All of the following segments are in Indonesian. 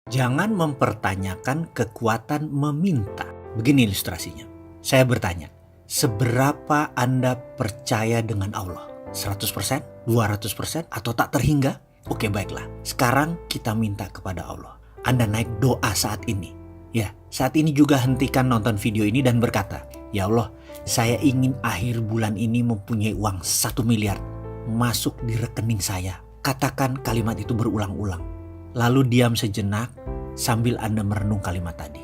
Jangan mempertanyakan kekuatan meminta. Begini ilustrasinya. Saya bertanya, seberapa Anda percaya dengan Allah? 100%, 200%, atau tak terhingga? Oke, baiklah. Sekarang kita minta kepada Allah. Anda naik doa saat ini. Ya, saat ini juga hentikan nonton video ini dan berkata, "Ya Allah, saya ingin akhir bulan ini mempunyai uang 1 miliar masuk di rekening saya." Katakan kalimat itu berulang-ulang. Lalu diam sejenak sambil Anda merenung kalimat tadi.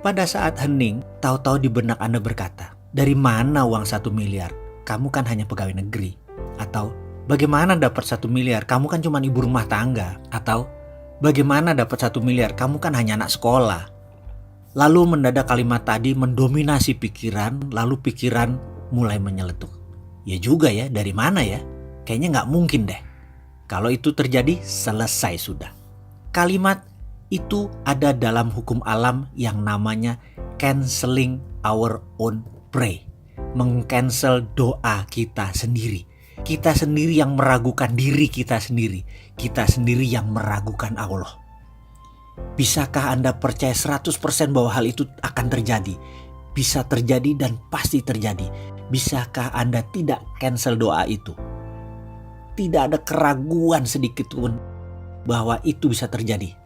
Pada saat hening, tahu-tahu di benak Anda berkata, "Dari mana uang 1 miliar? Kamu kan hanya pegawai negeri." Atau, "Bagaimana dapat 1 miliar? Kamu kan cuma ibu rumah tangga." Atau, "Bagaimana dapat 1 miliar? Kamu kan hanya anak sekolah." Lalu mendadak kalimat tadi mendominasi pikiran, lalu pikiran mulai menyeletuk. Ya juga ya, dari mana ya? Kayaknya nggak mungkin deh. Kalau itu terjadi, selesai sudah. Kalimat itu ada dalam hukum alam yang namanya canceling our own pray. Meng-cancel doa kita sendiri. Kita sendiri yang meragukan diri kita sendiri. Kita sendiri yang meragukan Allah. Bisakah Anda percaya 100% bahwa hal itu akan terjadi? Bisa terjadi dan pasti terjadi. Bisakah Anda tidak cancel doa itu? Tidak ada keraguan sedikit pun bahwa itu bisa terjadi.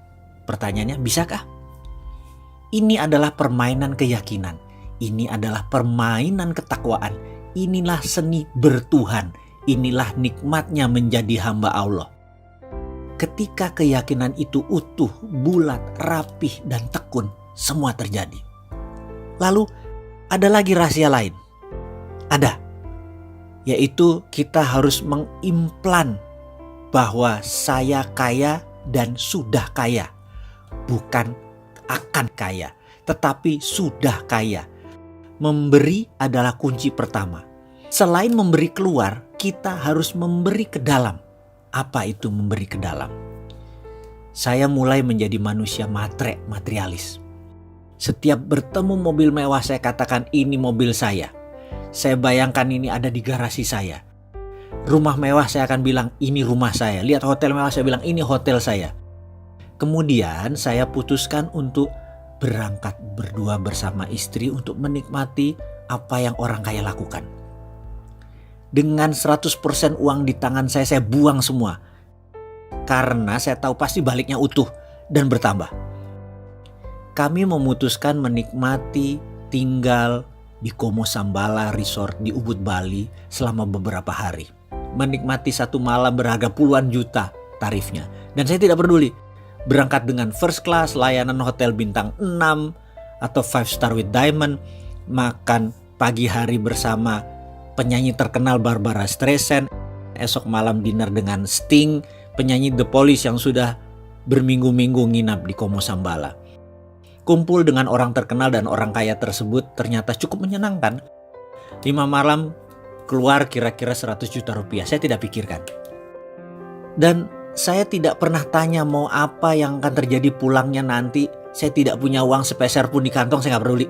Pertanyaannya, bisakah? Ini adalah permainan keyakinan. Ini adalah permainan ketakwaan. Inilah seni bertuhan. Inilah nikmatnya menjadi hamba Allah. Ketika keyakinan itu utuh, bulat, rapih, dan tekun, semua terjadi. Lalu ada lagi rahasia lain. Ada. Yaitu kita harus mengimplan bahwa saya kaya dan sudah kaya. Bukan akan kaya, tetapi sudah kaya. Memberi adalah kunci pertama. Selain memberi keluar, kita harus memberi ke dalam. Apa itu memberi ke dalam? Saya mulai menjadi manusia materialis. Setiap bertemu mobil mewah saya katakan ini mobil saya. Saya bayangkan ini ada di garasi saya. Rumah mewah saya akan bilang ini rumah saya. Lihat hotel mewah saya bilang ini hotel saya. Kemudian saya putuskan untuk berangkat berdua bersama istri untuk menikmati apa yang orang kaya lakukan. Dengan 100% uang di tangan saya buang semua. Karena saya tahu pasti baliknya utuh dan bertambah. Kami memutuskan menikmati tinggal di Como Sambala Resort di Ubud, Bali selama beberapa hari. Menikmati satu malam berharga puluhan juta tarifnya. Dan saya tidak peduli. Berangkat dengan first class, layanan hotel bintang 6 atau 5 star with diamond. Makan pagi hari bersama penyanyi terkenal Barbara Streisand, esok malam dinner dengan Sting, penyanyi The Police yang sudah berminggu-minggu nginap di Como Sambala. Kumpul dengan orang terkenal dan orang kaya tersebut ternyata cukup menyenangkan. 5 malam keluar kira-kira 100 juta rupiah, saya tidak pikirkan. Dan saya tidak pernah tanya mau apa yang akan terjadi pulangnya nanti. Saya tidak punya uang sepeser pun di kantong, saya gak peduli.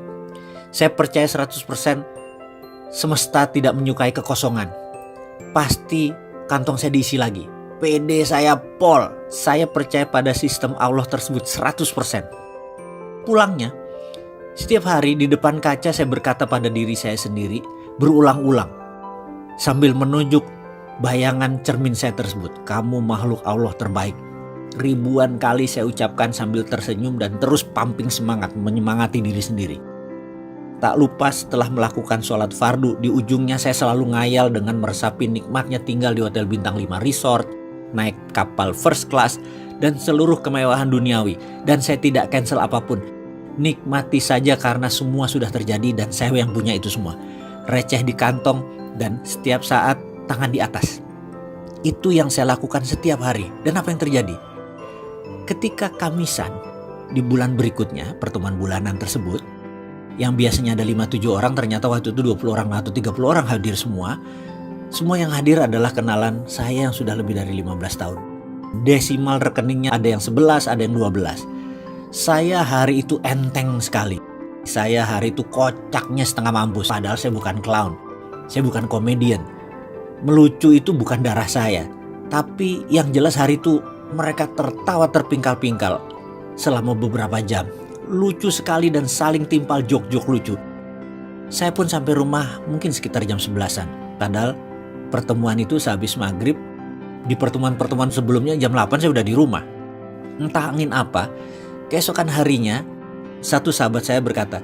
Saya percaya 100% semesta tidak menyukai kekosongan. Pasti kantong saya diisi lagi. PD saya pol. Saya percaya pada sistem Allah tersebut 100%. Pulangnya, setiap hari di depan kaca saya berkata pada diri saya sendiri berulang-ulang. Sambil menunjuk bayangan cermin saya tersebut. Kamu makhluk Allah terbaik. Ribuan kali saya ucapkan sambil tersenyum dan terus pumping semangat, menyemangati diri sendiri. Tak lupa setelah melakukan sholat fardu, di ujungnya saya selalu ngayal dengan meresapi nikmatnya tinggal di hotel bintang 5 resort, naik kapal first class, dan seluruh kemewahan duniawi. Dan saya tidak cancel apapun. Nikmati saja karena semua sudah terjadi dan saya yang punya itu semua. Receh di kantong dan setiap saat tangan di atas. Itu yang saya lakukan setiap hari. Dan apa yang terjadi? Ketika Kamisan di bulan berikutnya, pertemuan bulanan tersebut, yang biasanya ada 5-7 orang, ternyata waktu itu 20 orang atau 30 orang hadir semua. Semua yang hadir adalah kenalan saya yang sudah lebih dari 15 tahun. Desimal rekeningnya ada yang 11, ada yang 12. Saya hari itu enteng sekali. Saya hari itu kocaknya setengah mampus. Padahal saya bukan clown. Saya bukan komedian. Melucu itu bukan darah saya. Tapi yang jelas hari itu mereka tertawa terpingkal-pingkal. selama beberapa jam. Lucu sekali dan saling timpal jok-jok lucu. Saya pun sampai rumah mungkin sekitar jam 11-an. Padahal pertemuan itu sehabis maghrib. Di pertemuan-pertemuan sebelumnya jam 8 saya udah di rumah. Entah angin apa, keesokan harinya satu sahabat saya berkata,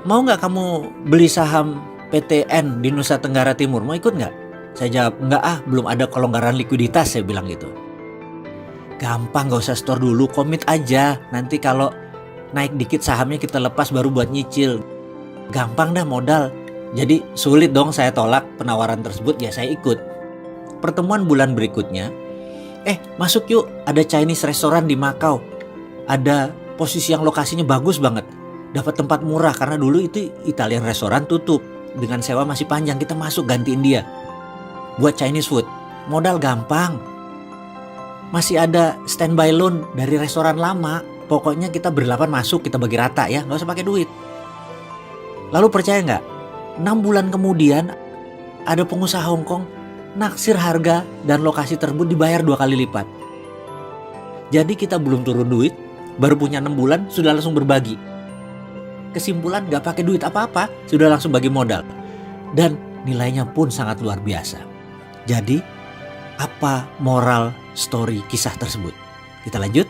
mau nggak kamu beli saham PTN di Nusa Tenggara Timur, mau ikut nggak? Saya jawab, nggak belum ada kelonggaran likuiditas, saya bilang gitu. Gampang, gak usah store dulu, komit aja. Nanti kalau naik dikit sahamnya kita lepas baru buat nyicil. Gampang dah modal. Jadi sulit dong saya tolak penawaran tersebut, ya saya ikut. Pertemuan bulan berikutnya, masuk yuk, ada Chinese restoran di Macau. Ada posisi yang lokasinya bagus banget. Dapat tempat murah karena dulu itu Italian restoran tutup. Dengan sewa masih panjang, kita masuk gantiin dia. Buat Chinese food, modal gampang. Masih ada standby loan dari restoran lama. Pokoknya kita berlapan masuk, kita bagi rata ya, gak usah pakai duit. Lalu percaya gak? 6 bulan kemudian ada pengusaha Hong Kong naksir harga dan lokasi tersebut dibayar 2 kali lipat. Jadi kita belum turun duit, baru punya 6 bulan sudah langsung berbagi. Kesimpulan gak pakai duit apa-apa, sudah langsung bagi modal. Dan nilainya pun sangat luar biasa. Jadi apa moral story kisah tersebut? Kita lanjut.